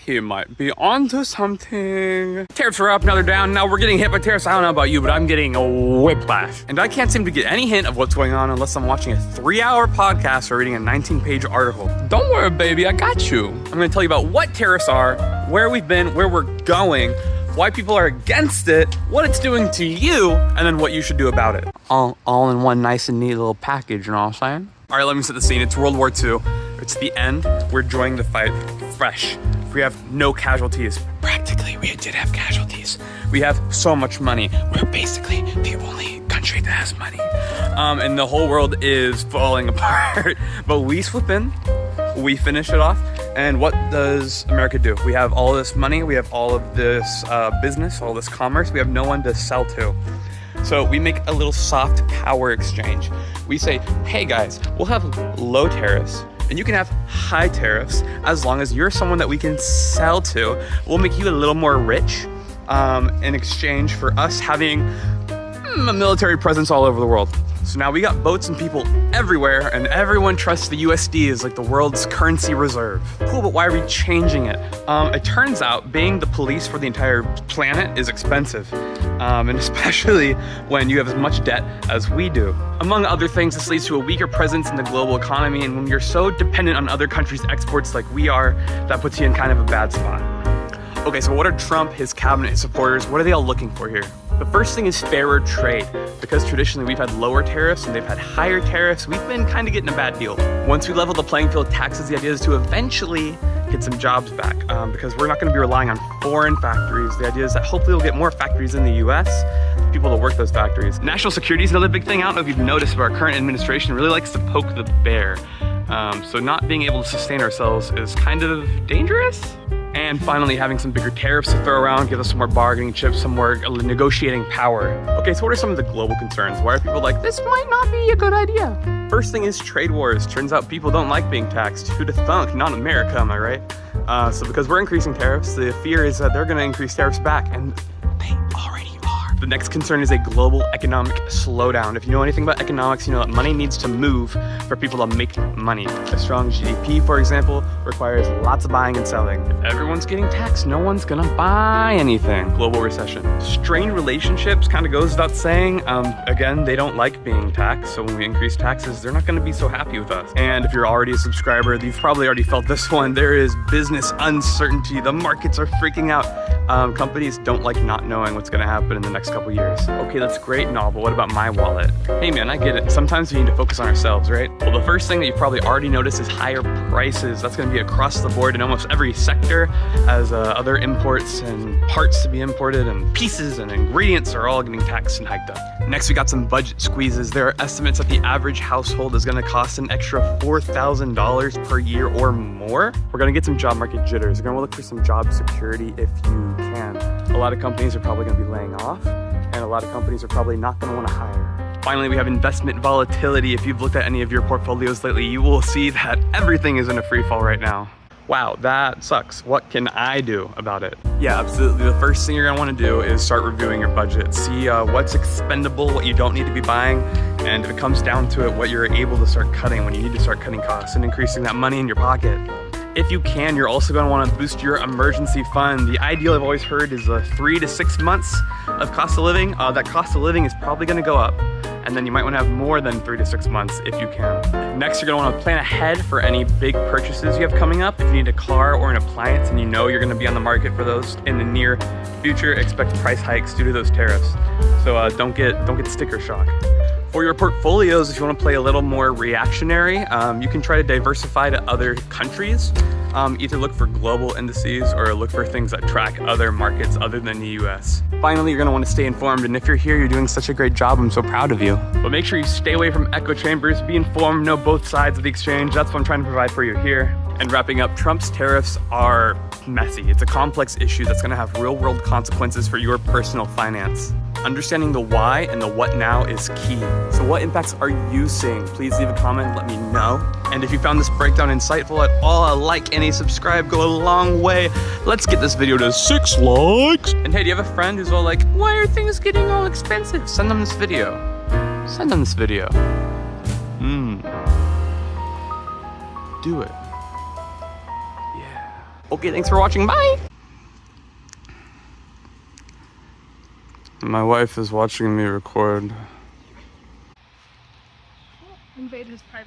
he might be onto something. Tariffs are up, now they're down. Now we're getting hit by tariffs. I don't know about you, but I'm getting a whiplash. And I can't seem to get any hint of what's going on unless I'm watching a 3-hour podcast or reading a 19-page article. Don't worry, baby, I got you. I'm gonna tell you about what tariffs are, where we've been, where we're going, why people are against it, what it's doing to you, and then what you should do about it. All in one nice and neat little package, you know what I'm saying? All right, let me set the scene. It's World War II. It's the end. We're enjoying the fight fresh. We have no casualties. Practically, we did have casualties. We have so much money. We're basically the only country that has money. And the whole world is falling apart. But we swoop in, we finish it off. And what does America do? We have all this money. We have all of this business, all this commerce. We have no one to sell to. So we make a little soft power exchange. We say, hey guys, we'll have low tariffs and you can have high tariffs as long as you're someone that we can sell to. We'll make you a little more rich in exchange for us having a military presence all over the world. So now we got boats and people everywhere and everyone trusts the USD as like the world's currency reserve. Cool, but why are we changing it? It turns out being the police for the entire planet is expensive. And especially when you have as much debt as we do. Among other things, this leads to a weaker presence in the global economy, and when you're so dependent on other countries' exports like we are, that puts you in kind of a bad spot. Okay, so what are Trump, his cabinet, his supporters, what are they all looking for here? The first thing is fairer trade. Because traditionally we've had lower tariffs and they've had higher tariffs, we've been kind of getting a bad deal. Once we level the playing field taxes, the idea is to eventually get some jobs back because we're not going to be relying on foreign factories. The idea is that hopefully we'll get more factories in the US, people to work those factories. National security is another big thing. I don't know if you've noticed, but our current administration really likes to poke the bear. So not being able to sustain ourselves is kind of dangerous. And finally, having some bigger tariffs to throw around, give us some more bargaining chips, some more negotiating power. Okay, so what are some of the global concerns? Why are people like, this might not be a good idea? First thing is trade wars. Turns out people don't like being taxed. Who'd have thunk? Not America, am I right? So because we're increasing tariffs, the fear is that they're gonna increase tariffs back, and they already are. The next concern is a global economic slowdown. If you know anything about economics, you know that money needs to move for people to make money. A strong GDP, for example, requires lots of buying and selling. If everyone's getting taxed, no one's gonna buy anything. Global recession. Strained relationships kind of goes without saying. Again, they don't like being taxed, so when we increase taxes, they're not gonna be so happy with us. And if you're already a subscriber, you've probably already felt this one. There is business uncertainty. The markets are freaking out. Companies don't like not knowing what's gonna happen in the next couple years. Okay, that's great and all, but what about my wallet? Hey man, I get it. Sometimes we need to focus on ourselves, right? Well, the first thing that you've probably already noticed is higher prices. That's gonna be across the board in almost every sector as other imports and parts to be imported and pieces and ingredients are all getting taxed and hiked up. Next, we got some budget squeezes. There are estimates that the average household is gonna cost an extra $4,000 per year or more. We're gonna get some job market jitters. We're gonna look for some job security if you can. A lot of companies are probably gonna be laying off, and a lot of companies are probably not gonna wanna hire. Finally, we have investment volatility. If you've looked at any of your portfolios lately, you will see that everything is in a free fall right now. Wow, that sucks. What can I do about it? Yeah, absolutely. The first thing you're gonna wanna do is start reviewing your budget. See what's expendable, what you don't need to be buying, and if it comes down to it, what you're able to start cutting when you need to start cutting costs and increasing that money in your pocket. If you can, you're also gonna wanna boost your emergency fund. The ideal I've always heard is 3 to 6 months of cost of living. That cost of living is probably gonna go up, and then you might wanna have more than 3 to 6 months if you can. Next, you're gonna wanna plan ahead for any big purchases you have coming up. If you need a car or an appliance and you know you're gonna be on the market for those in the near future, expect price hikes due to those tariffs. So don't get sticker shock. For your portfolios, if you want to play a little more reactionary, you can try to diversify to other countries. Either look for global indices or look for things that track other markets other than the US. Finally, you're going to want to stay informed, and if you're here, you're doing such a great job. I'm so proud of you. But make sure you stay away from echo chambers, be informed, know both sides of the exchange. That's what I'm trying to provide for you here. And wrapping up, Trump's tariffs are messy. It's a complex issue that's going to have real-world consequences for your personal finance. Understanding the why and the what now is key. So what impacts are you seeing? Please leave a comment, let me know. And if you found this breakdown insightful at all, a like and a subscribe go a long way. Let's get this video to 6 likes. And hey, do you have a friend who's all like, why are things getting all expensive? Send them this video. Send them this video. Do it. Okay, thanks for watching. Bye. My wife is watching me record. Invade his privacy.